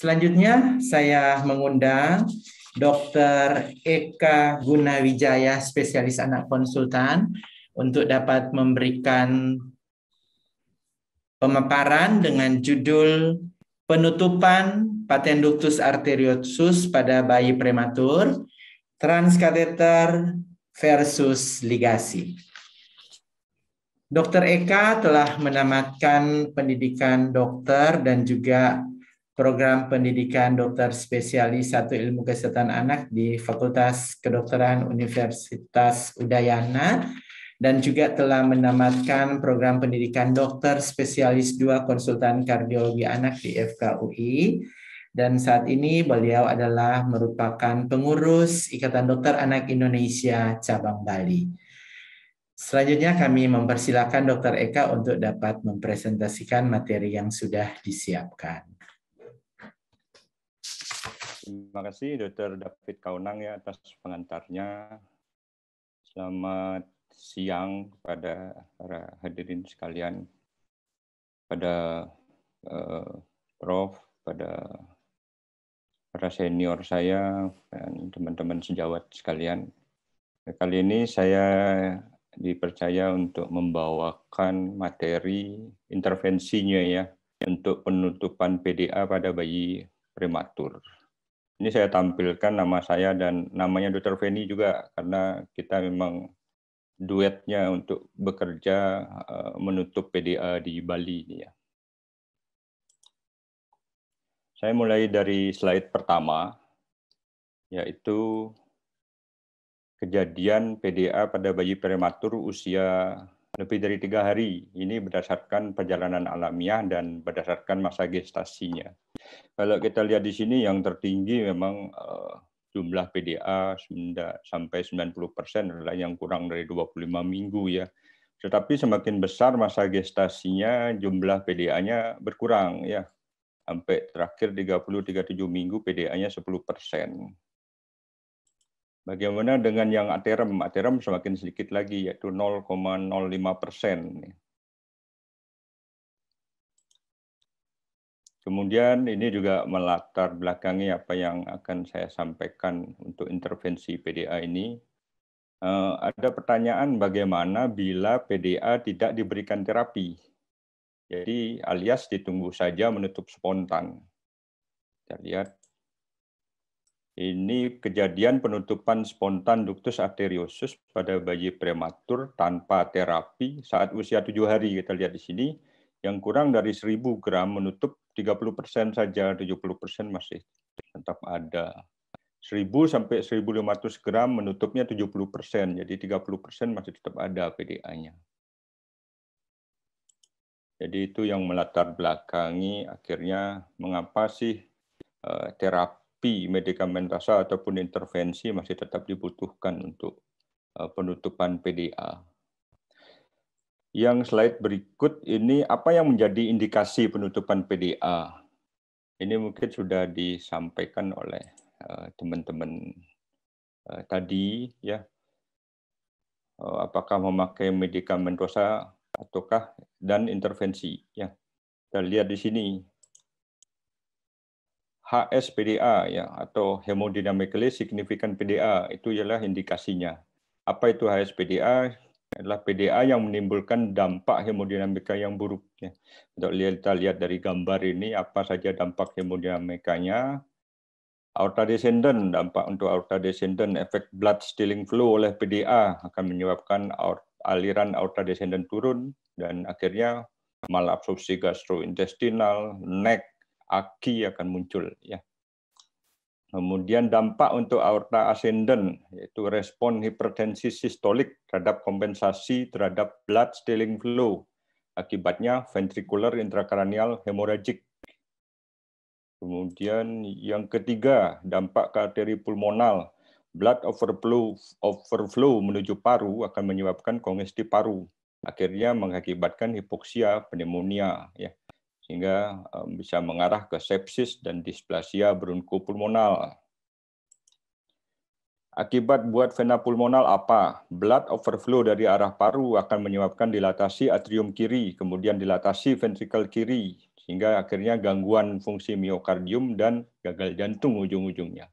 Selanjutnya saya mengundang Dr. Eka Gunawijaya, spesialis anak konsultan, untuk dapat memberikan pemaparan dengan judul penutupan paten ductus arteriosus pada bayi prematur, transkateter versus ligasi. Dr. Eka telah menamatkan pendidikan dokter dan juga program pendidikan dokter spesialis 1 ilmu kesehatan anak di Fakultas Kedokteran Universitas Udayana dan juga telah menamatkan program pendidikan dokter spesialis 2 konsultan kardiologi anak di FKUI. Dan saat ini beliau adalah merupakan pengurus Ikatan Dokter Anak Indonesia Cabang Bali. Selanjutnya kami mempersilakan Dr. Eka untuk dapat mempresentasikan materi yang sudah disiapkan. Terima kasih Dr. David Kaunang ya atas pengantarnya. Selamat siang kepada para hadirin sekalian, pada Prof, pada para senior saya dan teman-teman sejawat sekalian. Kali ini saya dipercaya untuk membawakan materi intervensinya ya untuk penutupan PDA pada bayi prematur. Ini saya tampilkan nama saya dan namanya Dr. Feni juga karena kita memang duetnya untuk bekerja menutup PDA di Bali ini ya. Saya mulai dari slide pertama, yaitu kejadian PDA pada bayi prematur usia lebih dari 3 hari. Ini berdasarkan perjalanan alamiah dan berdasarkan masa gestasinya. Kalau kita lihat di sini yang tertinggi memang jumlah PDA sampai 90% adalah yang kurang dari 25 minggu ya. Tetapi semakin besar masa gestasinya, jumlah PDA-nya berkurang ya. Sampai terakhir 30-37 minggu PDA-nya 10%. Bagaimana dengan yang aterem? Aterem semakin sedikit lagi, yaitu 0,05%. Kemudian ini juga melatar belakangi apa yang akan saya sampaikan untuk intervensi PDA ini. Ada pertanyaan bagaimana bila PDA tidak diberikan terapi. Jadi alias ditunggu saja menutup spontan. Kita lihat. Ini kejadian penutupan spontan ductus arteriosus pada bayi prematur tanpa terapi saat usia 7 hari. Kita lihat di sini, yang kurang dari 1000 gram menutup 30% saja, 70% masih tetap ada. 1000 sampai 1500 gram menutupnya 70%, jadi 30% masih tetap ada PDA-nya. Jadi itu yang melatar belakangi akhirnya mengapa sih terapi medikamentasa ataupun intervensi masih tetap dibutuhkan untuk penutupan PDA. Yang slide berikut ini apa yang menjadi indikasi penutupan PDA. Ini mungkin sudah disampaikan oleh teman-teman tadi ya. Apakah memakai medikamentosa ataukah dan intervensi ya. Kita lihat di sini. HSPDA ya atau hemodynamically significant PDA itu ialah indikasinya. Apa itu HSPDA? Adalah PDA yang menimbulkan dampak hemodinamika yang buruk ya. Untuk kita lihat dari gambar ini apa saja dampak hemodinamikanya. Aorta descendant, dampak untuk aorta descendant, efek blood stealing flow oleh PDA akan menyebabkan aliran aorta descendant turun dan akhirnya malabsorpsi gastrointestinal, neck, aki akan muncul ya. Kemudian dampak untuk aorta ascendant yaitu respon hipertensi sistolik terhadap kompensasi terhadap blood stealing flow. Akibatnya ventricular intrakranial hemorrhagic. Kemudian yang ketiga, dampak ke arteri pulmonal. Blood overflow menuju paru akan menyebabkan kongesti paru. Akhirnya mengakibatkan hipoksia, pneumonia ya. Sehingga bisa mengarah ke sepsis dan displasia bronkopulmonal. Akibat buat vena pulmonal apa? Blood overflow dari arah paru akan menyebabkan dilatasi atrium kiri, kemudian dilatasi ventrikel kiri, sehingga akhirnya gangguan fungsi miokardium dan gagal jantung ujung-ujungnya.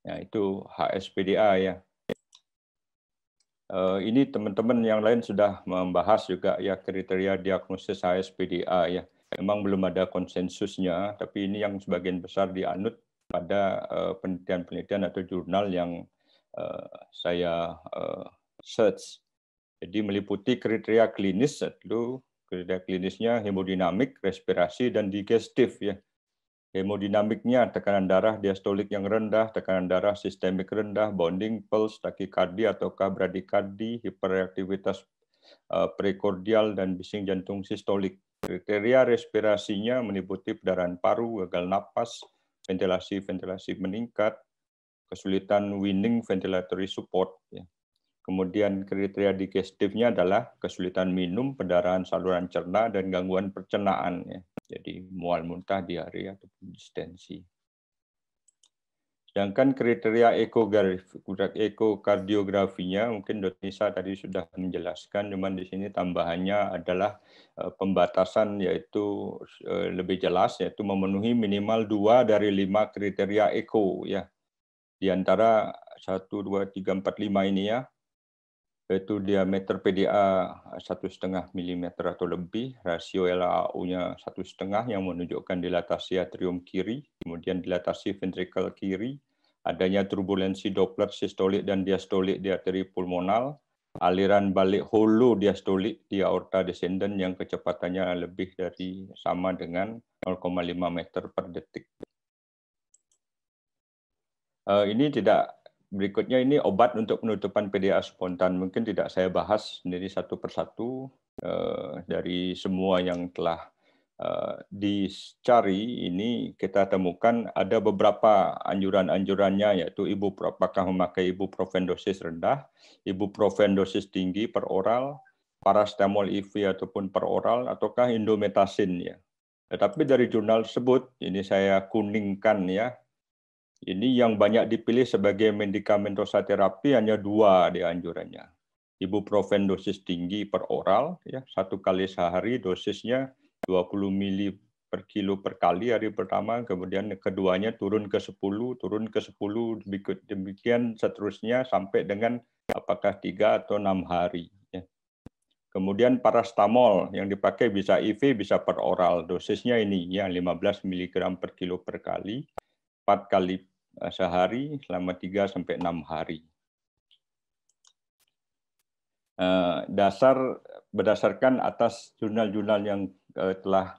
Nah, itu HSPDA ya. Ini teman-teman yang lain sudah membahas juga ya kriteria diagnosis HSPDA ya. Memang belum ada konsensusnya, tapi ini yang sebagian besar dianut pada penelitian-penelitian atau jurnal yang saya search. Jadi meliputi kriteria klinis, itu kriteria klinisnya hemodinamik, respirasi, dan digestif ya. Hemodinamiknya tekanan darah diastolik yang rendah, tekanan darah sistemik rendah, bounding pulse, takikardi ataukah bradikardi, hiperreaktivitas prekordial, dan bising jantung sistolik. Kriteria respirasinya meliputi perdarahan paru, gagal napas, ventilasi meningkat, kesulitan weaning ventilatory support. Ya. Kemudian kriteria digestifnya adalah kesulitan minum, pendarahan saluran cerna, dan gangguan pencernaan. Ya. Jadi mual muntah, diare, ataupun distensi. Sedangkan kriteria ekokardiografinya, mungkin Dr. Nisa tadi sudah menjelaskan, cuman di sini tambahannya adalah pembatasan, yaitu lebih jelas, yaitu memenuhi minimal 2 dari 5 kriteria eko. Ya. Di antara 1, 2, 3, 4, 5 ini ya, yaitu diameter PDA 1,5 mm atau lebih, rasio LAU-nya 1,5 yang menunjukkan dilatasi atrium kiri, kemudian dilatasi ventrikel kiri, adanya turbulensi Doppler sistolik dan diastolik di arteri pulmonal, aliran balik holo diastolik di aorta descendant yang kecepatannya lebih dari sama dengan 0,5 meter per detik. Ini tidak Berikutnya ini obat untuk penutupan PDA spontan. Mungkin tidak saya bahas sendiri satu persatu dari semua yang telah dicari. Ini kita temukan ada beberapa anjuran-anjurannya, yaitu apakah memakai ibuprofen dosis rendah, ibuprofen dosis tinggi per oral, paracetamol IV ataupun per oral, ataukah indometasin ya. Tetapi dari jurnal tersebut ini saya kuningkan ya. Ini yang banyak dipilih sebagai medikamentosa terapi hanya 2 di anjurannya. Ibuprofen dosis tinggi per oral, ya, 1 kali sehari, dosisnya 20 ml per kilo per kali hari pertama, kemudian keduanya turun ke 10, demikian seterusnya sampai dengan apakah 3 atau 6 hari. Ya. Kemudian paracetamol yang dipakai bisa IV, bisa per oral. Dosisnya ini ya 15 mg per kilo per kali, 4 kali sehari selama 3 sampai 6 hari. Berdasarkan atas jurnal-jurnal yang telah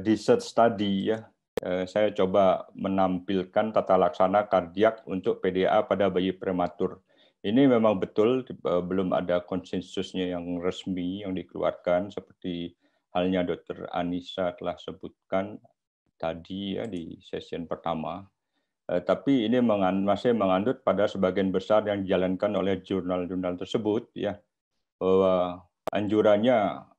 di-search tadi ya, saya coba menampilkan tata laksana kardiak untuk PDA pada bayi prematur. Ini memang betul belum ada konsensusnya yang resmi yang dikeluarkan, seperti halnya Dr. Anissa telah sebutkan tadi ya di sesi pertama. Tapi ini masih mengandut pada sebagian besar yang dijalankan oleh jurnal-jurnal tersebut ya, bahwa anjurannya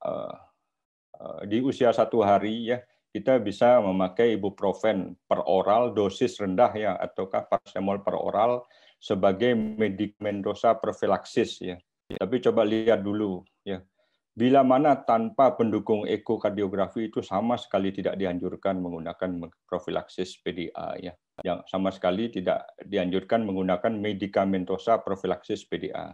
di usia 1 hari ya kita bisa memakai ibuprofen per oral dosis rendah ya, ataukah paracetamol per oral sebagai medikamentosa profilaksis ya. Tapi coba lihat dulu ya. Bila mana tanpa pendukung ekokardiografi itu sama sekali tidak dianjurkan menggunakan profilaksis PDA ya. Yang sama sekali tidak dianjurkan menggunakan medikamentosa profilaksis PDA.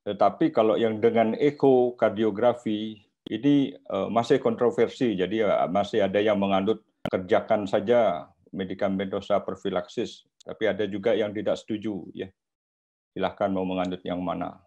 Tetapi kalau yang dengan ekokardiografi ini masih kontroversi, jadi masih ada yang menganut kerjakan saja medikamentosa profilaksis, tapi ada juga yang tidak setuju ya. Silahkan mau menganut yang mana.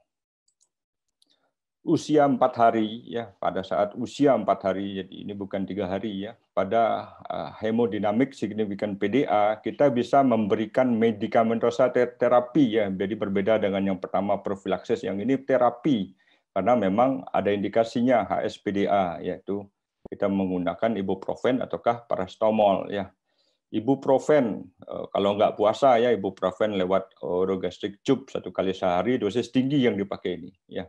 Usia 4 hari ya, pada saat usia 4 hari, jadi ini bukan 3 hari ya, pada hemodinamik signifikan PDA kita bisa memberikan medikamentosa terapi ya, jadi berbeda dengan yang pertama profilaksis, yang ini terapi karena memang ada indikasinya HSPDA, yaitu kita menggunakan ibuprofen ataukah paracetamol ya. Ibuprofen kalau nggak puasa ya, ibuprofen lewat orogastric tube 1 kali sehari, dosis tinggi yang dipakai ini ya.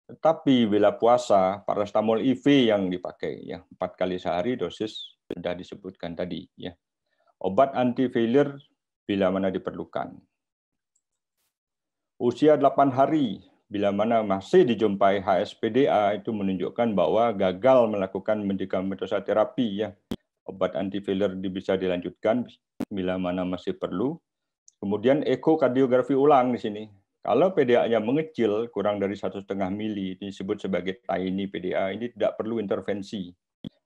Tetapi bila puasa, paracetamol IV yang dipakai ya, 4 kali sehari, dosis sudah disebutkan tadi ya. Obat antiviral bila mana diperlukan. Usia 8 hari bila mana masih dijumpai HSPDA itu menunjukkan bahwa gagal melakukan medikamentosa terapi ya. Obat antiviral bisa dilanjutkan bila mana masih perlu. Kemudian ekokardiografi ulang di sini. Kalau PDA-nya mengecil kurang dari 1,5 mili disebut sebagai tiny PDA, ini tidak perlu intervensi.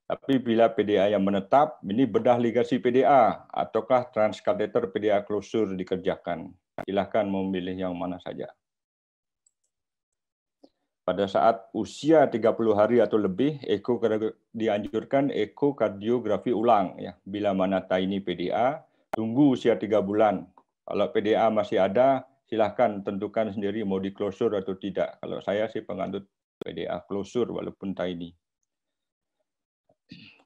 Tapi bila PDA yang menetap, ini bedah ligasi PDA ataukah transkateter PDA closure dikerjakan. Silakan memilih yang mana saja. Pada saat usia 30 hari atau lebih, dianjurkan ekokardiografi ulang. Ya. Bila mana tiny PDA, tunggu usia 3 bulan. Kalau PDA masih ada, silakan tentukan sendiri mau di closure atau tidak. Kalau saya sih penganut PDA closure walaupun tiny.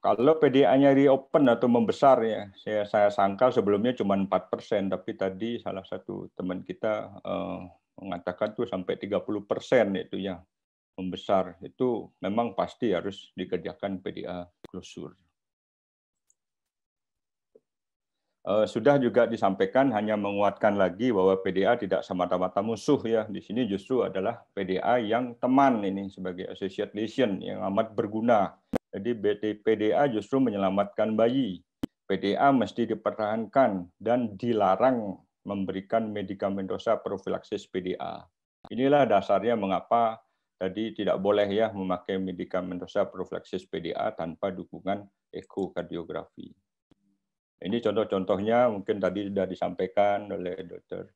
Kalau PDA-nya reopen atau membesar ya, saya sangkal sebelumnya cuma 4%, tapi tadi salah satu teman kita mengatakan tuh sampai 30% itu ya membesar. Itu memang pasti harus dikerjakan PDA closure. Sudah juga disampaikan, hanya menguatkan lagi bahwa PDA tidak semata-mata musuh ya. Di sini justru adalah PDA yang teman ini sebagai associate lesion yang amat berguna. Jadi PDA justru menyelamatkan bayi. PDA mesti dipertahankan dan dilarang memberikan medikamentosa profilaksis PDA. Inilah dasarnya mengapa tadi tidak boleh ya memakai medikamentosa profilaksis PDA tanpa dukungan ekokardiografi. Ini contoh-contohnya mungkin tadi sudah disampaikan oleh Dr.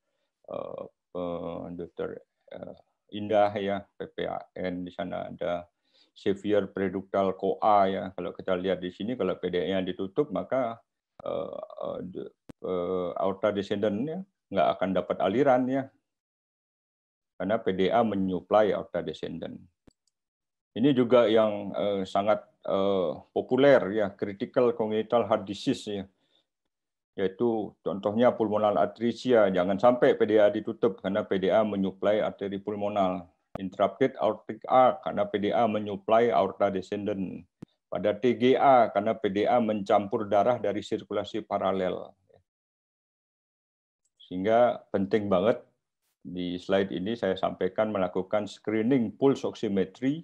Indah ya, PPAN. Di sana ada severe preductal COA ya. Kalau kita lihat di sini, kalau PDA-nya ditutup maka aorta descendant-nya nggak akan dapat aliran ya, karena PDA menyuplai aorta descendant. Ini juga yang sangat populer ya, critical congenital heart disease ya. Yaitu contohnya pulmonal atresia, jangan sampai PDA ditutup karena PDA menyuplai arteri pulmonal. Interrupted aortic arc karena PDA menyuplai aorta descendant. Pada TGA karena PDA mencampur darah dari sirkulasi paralel. Sehingga penting banget di slide ini saya sampaikan melakukan screening pulse oximetry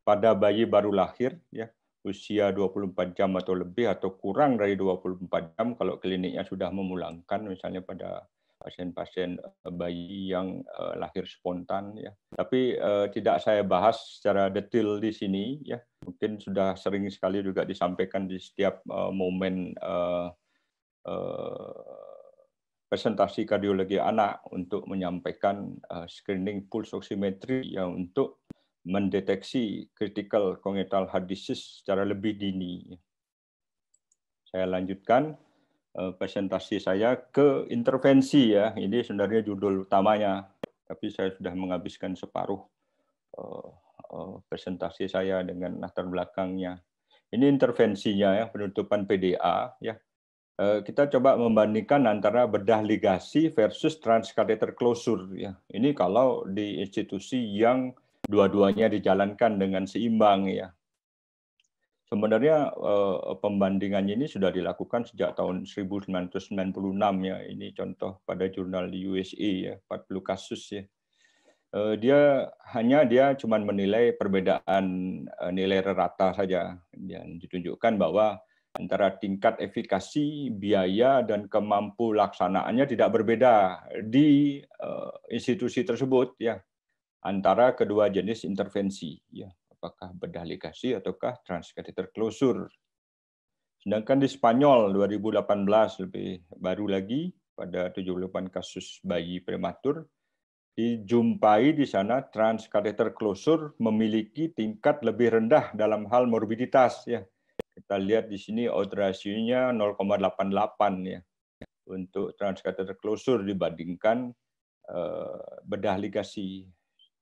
pada bayi baru lahir ya, usia 24 jam atau lebih atau kurang dari 24 jam kalau kliniknya sudah memulangkan, misalnya pada pasien-pasien bayi yang lahir spontan ya. Tapi tidak saya bahas secara detail di sini ya. Mungkin sudah sering sekali juga disampaikan di setiap momen presentasi kardiologi anak untuk menyampaikan screening pulse oximetry yang untuk mendeteksi critical congenital heart disease secara lebih dini. Saya lanjutkan presentasi saya ke intervensi ya. Ini sebenarnya judul utamanya, tapi saya sudah menghabiskan separuh presentasi saya dengan latar belakangnya. Ini intervensinya ya, penutupan PDA ya. Kita coba membandingkan antara bedah ligasi versus transkateter closure ya. Ini kalau di institusi yang dua-duanya dijalankan dengan seimbang ya. Sebenarnya pembandingannya ini sudah dilakukan sejak tahun 1996 ya. Ini contoh pada jurnal di USA ya, 40 kasus ya. Dia cuma menilai perbedaan nilai rata saja dan ditunjukkan bahwa antara tingkat efikasi, biaya, dan kemampu laksanaannya tidak berbeda di institusi tersebut ya, antara kedua jenis intervensi ya, apakah bedah ligasi ataukah transkateter closure. Sedangkan di Spanyol 2018 lebih baru lagi pada 78 kasus bayi prematur dijumpai di sana transkateter closure memiliki tingkat lebih rendah dalam hal morbiditas ya. Kita lihat di sini odds ratio-nya 0,88 ya untuk transkateter closure dibandingkan bedah ligasi.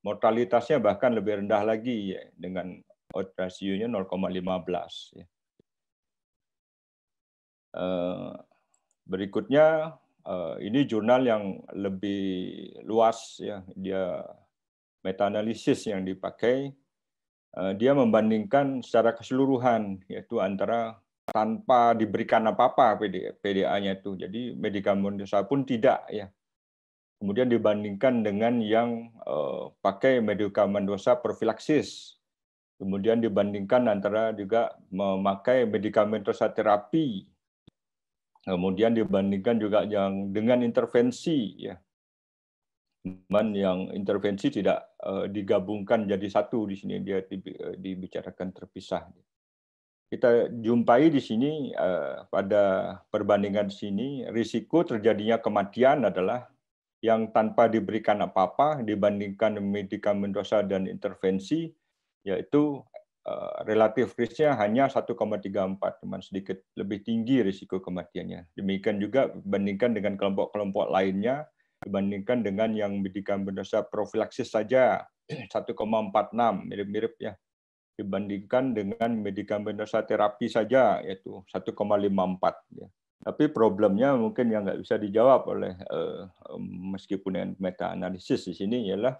Mortalitasnya bahkan lebih rendah lagi ya, dengan odds ratio-nya 0,15 ya. Berikutnya ini jurnal yang lebih luas ya, dia meta-analisis yang dipakai. Dia membandingkan secara keseluruhan, yaitu antara tanpa diberikan apa-apa PDA-nya itu, jadi medikamentosa pun tidak ya. Kemudian dibandingkan dengan yang pakai medikamentosa profilaksis. Kemudian dibandingkan antara juga memakai medikamentosa terapi. Kemudian dibandingkan juga yang dengan intervensi, ya. Cuman yang intervensi tidak digabungkan jadi satu di sini, dia dibicarakan terpisah. Kita jumpai di sini pada perbandingan sini, risiko terjadinya kematian adalah yang tanpa diberikan apa-apa dibandingkan medikamentosa dan intervensi, yaitu relatif risknya hanya 1,34, teman, sedikit lebih tinggi risiko kematiannya. Demikian juga dibandingkan dengan kelompok-kelompok lainnya, dibandingkan dengan yang medikamentosa profilaksis saja 1,46, mirip-mirip ya. Dibandingkan dengan medikamentosa terapi saja, yaitu 1,54. Ya. Tapi problemnya mungkin yang nggak bisa dijawab oleh meskipun dengan meta-analisis di sini ialah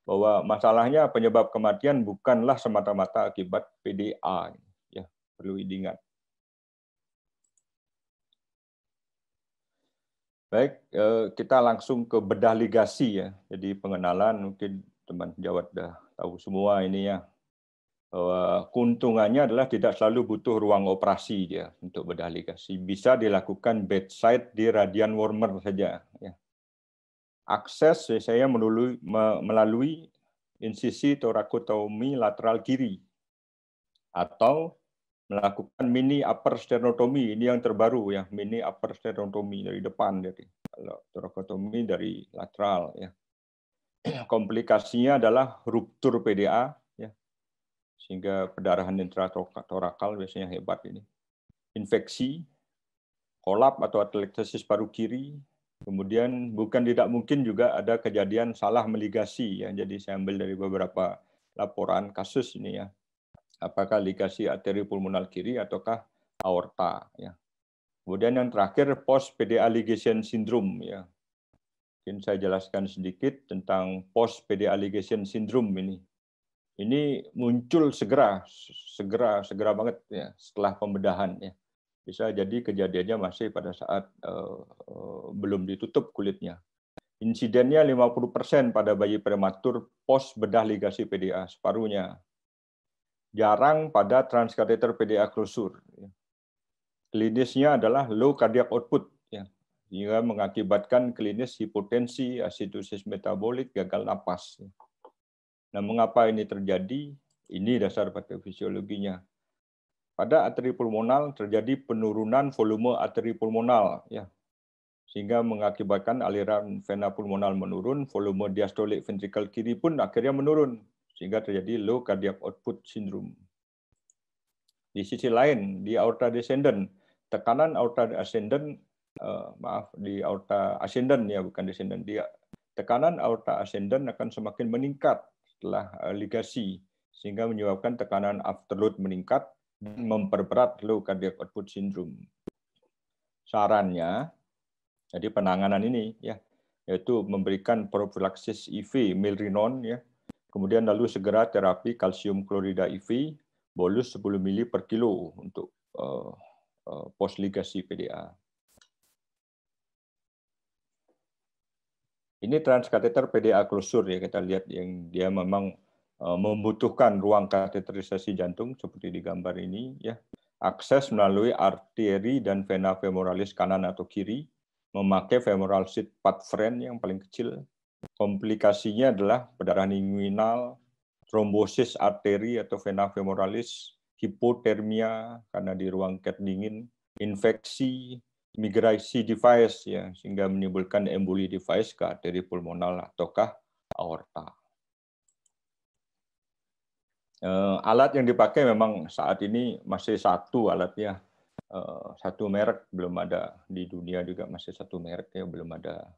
bahwa masalahnya penyebab kematian bukanlah semata-mata akibat PDA. Ya, perlu diingat. Baik, kita langsung ke bedah ligasi ya. Jadi pengenalan mungkin teman Jawad dah tahu semua ini ya. Bahwa keuntungannya adalah tidak selalu butuh ruang operasi dia untuk bedah ligasi. Bisa dilakukan bedside di radian warmer saja. Ya. Akses saya melalui insisi torakotomi lateral kiri atau melakukan mini upper sternotomy, ini yang terbaru ya, mini upper sternotomy dari depan, jadi kalau torakotomi dari lateral ya. Komplikasinya adalah ruptur PDA ya, sehingga pendarahan intratorakal biasanya hebat ini. Infeksi, kolap atau atelektasis paru kiri, kemudian bukan tidak mungkin juga ada kejadian salah meligasi ya. Jadi saya ambil dari beberapa laporan kasus ini ya. Apakah ligasi arteri pulmonal kiri ataukah aorta ya. Kemudian yang terakhir post PDA ligation syndrome ya. Mungkin saya jelaskan sedikit tentang post PDA ligation syndrome ini. Ini muncul segera banget ya setelah pembedahan ya. Bisa jadi kejadiannya masih pada saat belum ditutup kulitnya. Insidennya 50% pada bayi prematur post bedah ligasi PDA, separuhnya. Jarang pada transkateter PDA closure. Klinisnya adalah low cardiac output, ya, sehingga mengakibatkan klinis hipotensi, asidosis metabolik, gagal napas. Nah, mengapa ini terjadi? Ini dasar patofisiologinya. Pada arteri pulmonal terjadi penurunan volume arteri pulmonal, ya, sehingga mengakibatkan aliran vena pulmonal menurun, volume diastolik ventrikel kiri pun akhirnya menurun, sehingga terjadi low cardiac output syndrome. Di sisi lain, di aorta descendant, tekanan aorta ascendant, di aorta ascendant ya, bukan descendant, dia tekanan aorta ascendant akan semakin meningkat setelah ligasi, sehingga menyebabkan tekanan afterload meningkat dan memperberat low cardiac output syndrome. Sarannya, jadi penanganan ini ya, yaitu memberikan prophylaxis IV milrinone ya, kemudian lalu segera terapi kalsium klorida IV bolus 10 mili per kilo untuk post ligasi PDA. Ini transkateter PDA closure ya, kita lihat yang dia memang membutuhkan ruang kateterisasi jantung seperti di gambar ini ya. Akses melalui arteri dan vena femoralis kanan atau kiri, memakai femoral sheath pad-friend yang paling kecil. Komplikasinya adalah pendarahan inguinal, trombosis arteri atau vena femoralis, hipotermia karena di ruang cat dingin, infeksi, migrasi device ya, sehingga menimbulkan emboli device ke arteri pulmonal ataukah aorta. Alat yang dipakai memang saat ini masih satu alatnya, satu merek, belum ada di dunia juga masih satu merek ya, belum ada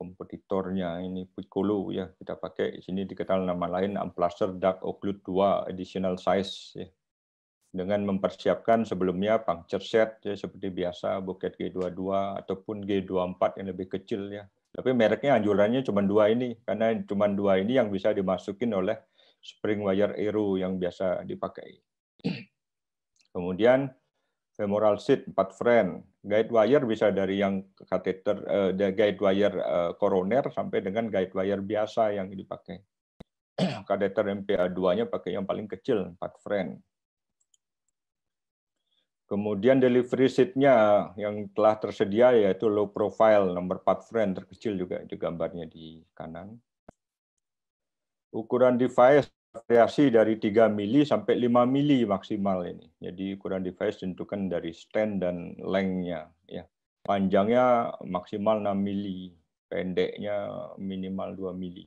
kompetitornya. Ini Piccolo ya, kita pakai di sini dikenal nama lain Amplaster Duct Occlude 2 additional size ya. Dengan mempersiapkan sebelumnya puncture set ya, seperti biasa buket G22 ataupun G24 yang lebih kecil ya. Tapi mereknya anjurannya cuma dua ini, karena cuma dua ini yang bisa dimasukin oleh spring wire aero yang biasa dipakai. Kemudian femoral sheath 4 Fren. Guide wire bisa dari yang kateter guide wire koroner sampai dengan guide wire biasa yang dipakai. Kateter MPA2-nya pakai yang paling kecil 4 Fren. Kemudian delivery sheath-nya yang telah tersedia yaitu low profile nomor 4 Fren terkecil juga itu gambarnya di kanan. Ukuran device variasi dari 3 mili sampai 5 mili maksimal ini. Jadi ukuran device tentukan dari stand dan length-nya. Ya. Panjangnya maksimal 6 mili, pendeknya minimal 2 mili.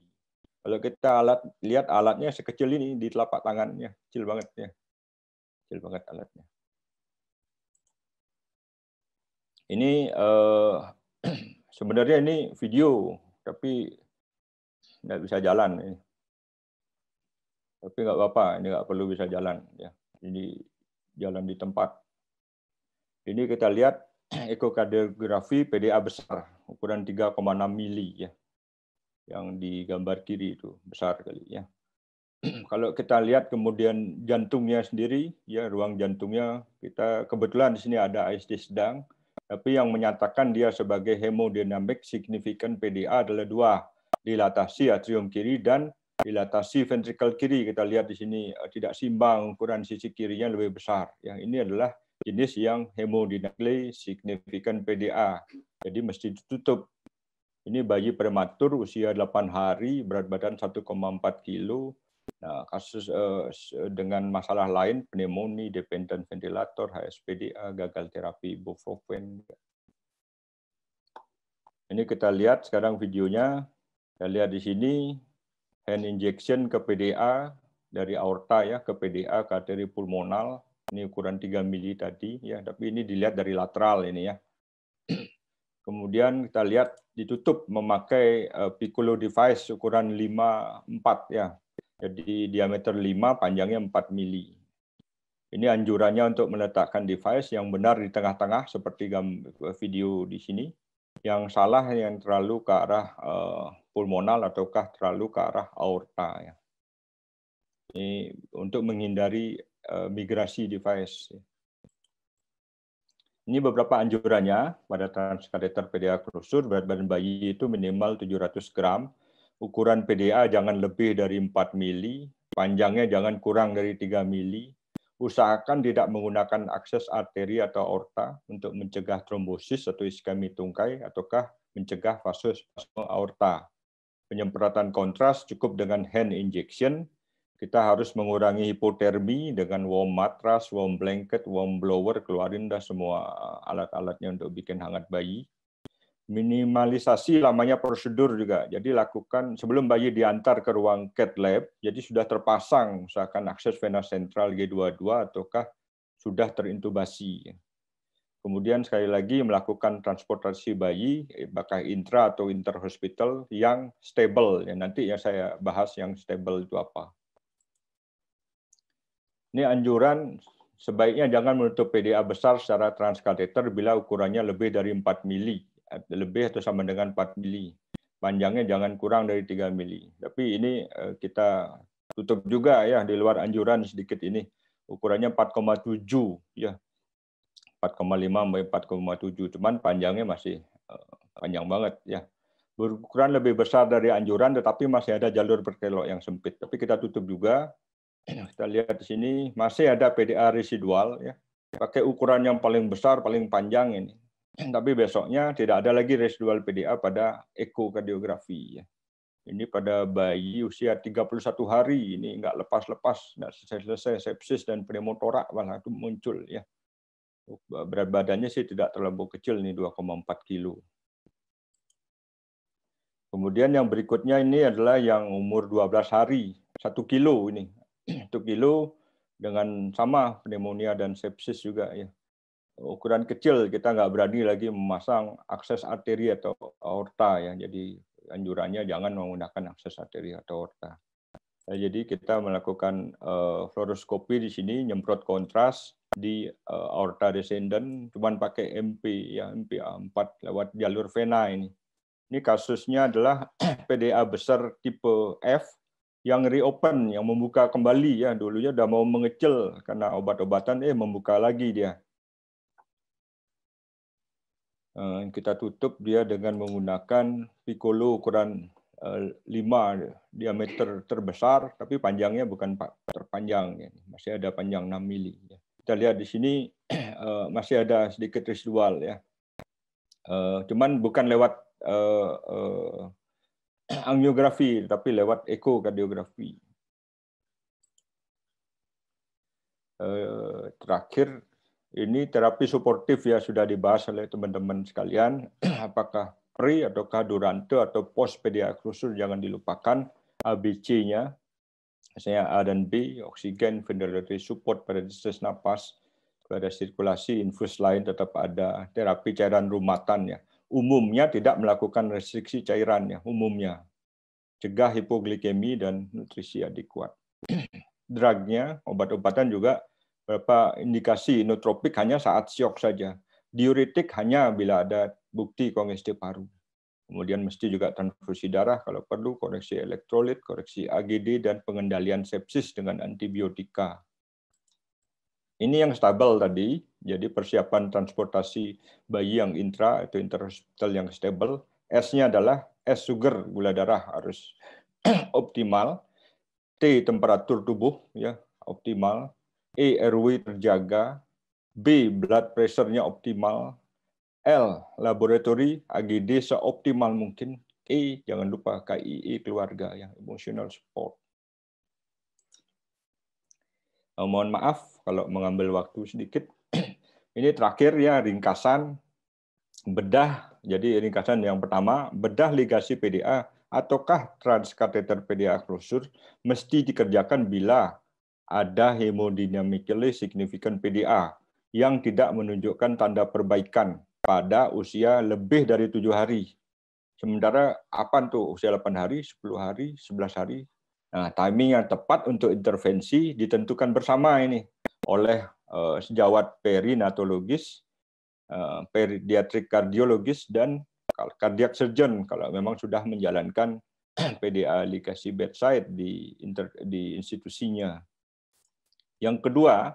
Kalau kita lihat alatnya sekecil ini di telapak tangannya, kecil banget ya. Kecil banget alatnya. Ini sebenarnya ini video, tapi nggak bisa jalan ini. Tapi nggak apa-apa, ini nggak perlu bisa jalan. Ya. Ini jalan di tempat. Ini kita lihat ekokardiografi PDA besar, ukuran 3,6 mili ya. Yang di gambar kiri itu besar kali ya. Kalau kita lihat kemudian jantungnya sendiri, ya ruang jantungnya kita kebetulan di sini ada ASD sedang, tapi yang menyatakan dia sebagai hemodinamik signifikan PDA adalah 2, dilatasi atrium kiri dan dilatasi ventrikel kiri. Kita lihat di sini tidak seimbang, ukuran sisi kirinya lebih besar. Yang ini adalah jenis yang hemodinamikally signifikan PDA. Jadi mesti ditutup. Ini bayi prematur usia 8 hari, berat badan 1,4 kilo. Nah, kasus dengan masalah lain, pneumonia, dependent ventilator, HSPDA, gagal terapi ibuprofen. Ini kita lihat sekarang videonya. Kita lihat di sini hand injection ke PDA dari aorta ya ke PDA ke arteri pulmonal. Ini ukuran 3 mili tadi ya, tapi ini dilihat dari lateral ini ya. Kemudian kita lihat ditutup memakai piccolo device ukuran 5/4 ya. Jadi diameter 5, panjangnya 4 mili. Ini anjurannya untuk meletakkan device yang benar di tengah-tengah seperti video di sini. Yang salah yang terlalu ke arah pulmonal ataukah terlalu ke arah aorta ya. Ini untuk menghindari migrasi device. Ini beberapa anjurannya pada transkateter PDA krusur, berat badan bayi itu minimal 700 gram, ukuran PDA jangan lebih dari 4 mili, panjangnya jangan kurang dari 3 mili, usahakan tidak menggunakan akses arteri atau aorta untuk mencegah trombosis atau iskemi tungkai, ataukah mencegah vasospasme aorta. Penyemprotan kontras cukup dengan hand injection. Kita harus mengurangi hipotermi dengan warm matras, warm blanket, warm blower, keluarin dah semua alat-alatnya untuk bikin hangat bayi. Minimalisasi lamanya prosedur juga. Jadi lakukan sebelum bayi diantar ke ruang cath lab, jadi sudah terpasang misalkan akses vena sentral G22 ataukah sudah terintubasi. Kemudian sekali lagi melakukan transportasi bayi, apakah intra atau interhospital yang stable. Ya, nanti ya saya bahas yang stable itu apa. Ini anjuran sebaiknya jangan menutup PDA besar secara transkateter bila ukurannya lebih dari 4 mili, lebih atau sama dengan 4 mili. Panjangnya jangan kurang dari 3 mili. Tapi ini kita tutup juga ya di luar anjuran sedikit ini. Ukurannya 4,7 ya. 4,5 sampai 4,7, cuman panjangnya masih panjang banget ya. Berukuran lebih besar dari anjuran tetapi masih ada jalur berkelok yang sempit. Tapi kita tutup juga. Kita lihat di sini masih ada PDA residual ya. Pakai ukuran yang paling besar, paling panjang ini. Tapi besoknya tidak ada lagi residual PDA pada ekokardiografi ya. Ini pada bayi usia 31 hari, ini enggak lepas-lepas, enggak selesai sepsis dan pneumotorak malah itu muncul ya. Berat badannya sih tidak terlalu kecil nih, 2,4 kilo. Kemudian yang berikutnya ini adalah yang umur 12 hari, 1 kilo ini. 1 kilo dengan sama pneumonia dan sepsis juga ya. Ukuran kecil, kita nggak berani lagi memasang akses arteri atau aorta ya. Jadi anjurannya jangan menggunakan akses arteri atau aorta. Jadi kita melakukan fluoroskopi di sini, nyemprot kontras di aorta descendant, cuman pakai MP ya, MPA4 lewat jalur vena ini. Ini kasusnya adalah PDA besar tipe F yang reopen, yang membuka kembali ya, dulunya udah mau mengecil karena obat-obatan membuka lagi dia. Kita tutup dia dengan menggunakan piccolo ukuran 5 diameter terbesar, tapi panjangnya bukan terpanjang, masih ada panjang 6 mili. Kita lihat di sini masih ada sedikit residual ya, cuman bukan lewat angiografi, tapi lewat ekokardiografi. Terakhir, ini terapi suportif ya, sudah dibahas oleh teman-teman sekalian. Apakah pre ataukah durante atau post PDA krusur, jangan dilupakan ABC-nya. Misalnya A dan B, oksigen, ventilatory support pada distress napas, pada sirkulasi, infus lain tetap ada, terapi cairan rumatan ya. Umumnya tidak melakukan restriksi cairan ya, umumnya. Cegah hipoglikemi dan nutrisi adekuat. Drugnya, obat-obatan juga beberapa indikasi inotropik hanya saat syok saja. Diuretik hanya bila ada bukti kongesti paru. Kemudian mesti juga transfusi darah kalau perlu, koreksi elektrolit, koreksi AGD, dan pengendalian sepsis dengan antibiotika. Ini yang stabil tadi, jadi persiapan transportasi bayi yang intra atau interhospital yang stabil. S-nya adalah S sugar, gula darah harus optimal. T temperatur tubuh ya optimal. E airway terjaga. B blood pressure-nya optimal. L laboratory AGD seoptimal mungkin. E jangan lupa KIE keluarga yang emotional support. Mohon maaf kalau mengambil waktu sedikit. Ini terakhir ya ringkasan bedah. Jadi ringkasan yang pertama, bedah ligasi PDA ataukah transkateter PDA krusur mesti dikerjakan bila ada hemodinamically significant PDA yang tidak menunjukkan tanda perbaikan pada usia lebih dari 7 hari. Sementara apa tuh usia 8 hari, 10 hari, 11 hari. Nah, timing yang tepat untuk intervensi ditentukan bersama ini oleh sejawat perinatologis, pediatrik kardiologis, dan cardiac surgeon kalau memang sudah menjalankan PDA ligasi bedside di institusinya. Yang kedua,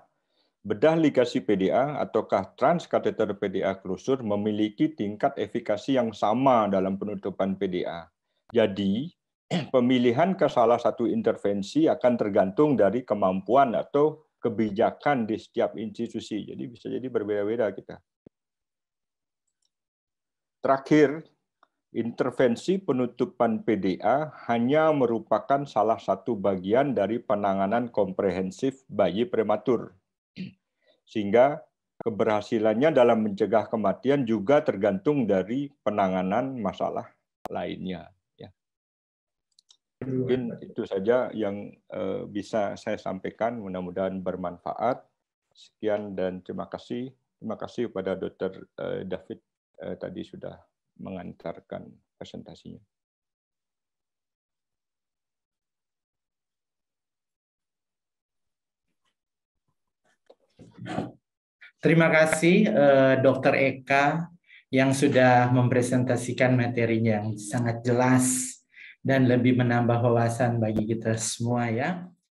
bedah ligasi PDA ataukah transkateter PDA krusur memiliki tingkat efikasi yang sama dalam penutupan PDA. Jadi, pemilihan ke salah satu intervensi akan tergantung dari kemampuan atau kebijakan di setiap institusi. Jadi bisa jadi berbeda-beda kita. Terakhir, intervensi penutupan PDA hanya merupakan salah satu bagian dari penanganan komprehensif bayi prematur. Sehingga keberhasilannya dalam mencegah kematian juga tergantung dari penanganan masalah lainnya. Ya. Mungkin itu saja yang bisa saya sampaikan, mudah-mudahan bermanfaat. Sekian dan terima kasih. Terima kasih kepada Dr. David tadi sudah mengantarkan presentasinya. Terima kasih Dr. Eka yang sudah mempresentasikan materinya yang sangat jelas dan lebih menambah wawasan bagi kita semua ya.